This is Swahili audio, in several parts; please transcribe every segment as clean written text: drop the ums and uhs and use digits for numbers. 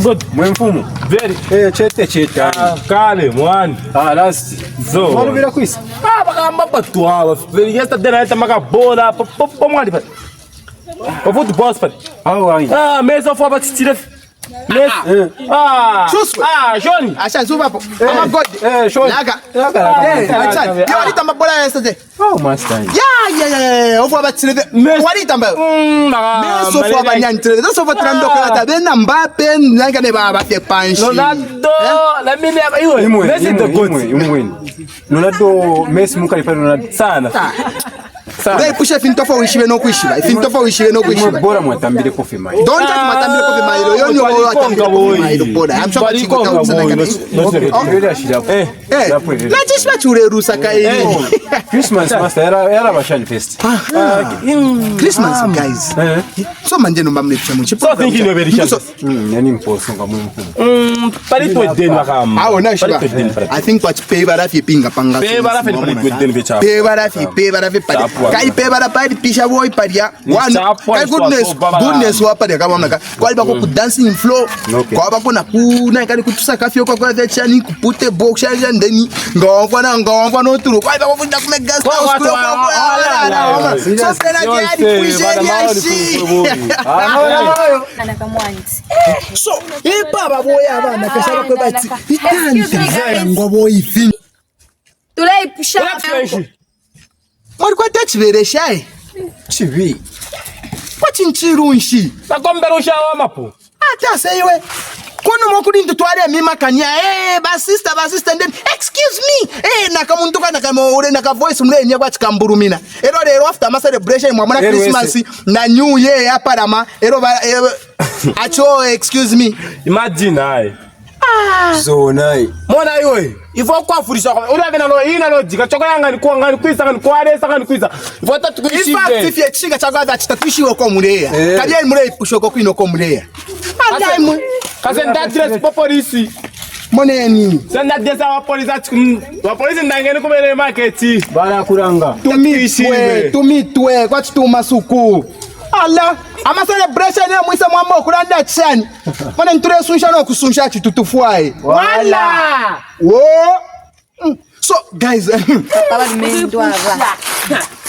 Good. Mfumo. Very. Chete. Kale mwana. Last. Zo. Mwana bila kuisi. Bakamba patuala. Yesterday night makabola. Pomwali pa. Pa football pa. Mesa fo ba titire. Johnny. Acha zuba hapo. Ama God. Johnny. Laga. Acha. Yoni tamba bola yesterday. Oh master. Yeah. Ofu abatire. Wali tamba. Meso fo abanyani tire. So fo trando kala bena Mbappe nanga ne baba te panchi. Ronaldo. La mimi iwe. Messi the goat. Ronaldo Messi mukalipa Ronaldo sana. Wewe pusha fintofa uishiwe no kuishiba. Fintofa uishiwe no kuishiba. Bora mwatambile kofi mai. Don't touch matambile kofi mai. Yoni wao atambile kofi mai bora. I'm sure that you go sana kana. Let's just watch ure rusa kai. Christmas master era bashani fest. Christmas guys. So manje no mbamle chamu. So thinking you very sure. Yani mposo ngamu. Palito den makama. Na shiba. I think what pay bara fi pinga panga. Pay bara fi palito den vecha. Pay bara fi pari. Kai pay bara pari pisha boy paria. One. Kai goodness wa paria kama mnaka. Kwa liba ku dancing floor. Kwa bako na kuna kali kutusa kafio kwa chani kupute box ya ndeni. Ngomba no turu. Kwa bako funda ku gas. So, baba boya abana kashaba ko bati. Itanda ngobo ifi. Tulei puxa. Mari kwa tachiveresha chivi. Kwa chinchirunshi. Bakomberusha wa mapo. Ata seiwe. Kono mokudi ntutwale mima kanya basista then excuse me nakamuntu kana kama ure naka voice mlenya kwa chikamburumina ero after ma celebration mwa Christmas na New Year hapa rama acho excuse me imagine so nai mona iwe ifo kwa furisha ura vena lo ina lo jika choko yanga ni kwa ngani kwisa ngani kware sanga ni kwisa ifo tatukuishi in fact if ye chinga chagwa that takuishi ko muleya kali mule pushoko kwino ko muleya andai kaze ndadress popolisi moneni senda desa wa polisi wa polisi ndangeni kubere market bara kuranga tumitwe kwa chituma suku ala ama celebration ya mwisa mwamba okulanda chani mwana nture sunshana okusunsha chitutufuae wala so guys baba nimendwa aba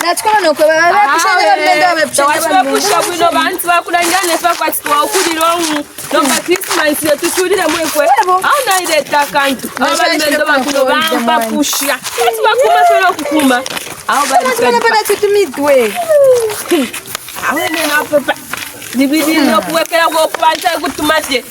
nachikana nokwe baba kushaka mmendo amepusha bwino bantu bakulangane fa kwa twa okulirongu nomba Christmas yetu tulire mwekwe au naileta kantu baba mmendo bakuno bamba pusha ati bakuma solo okukuma au bana tumitwe awe nena papa nibidi no kuwekera go kupanta kutumaje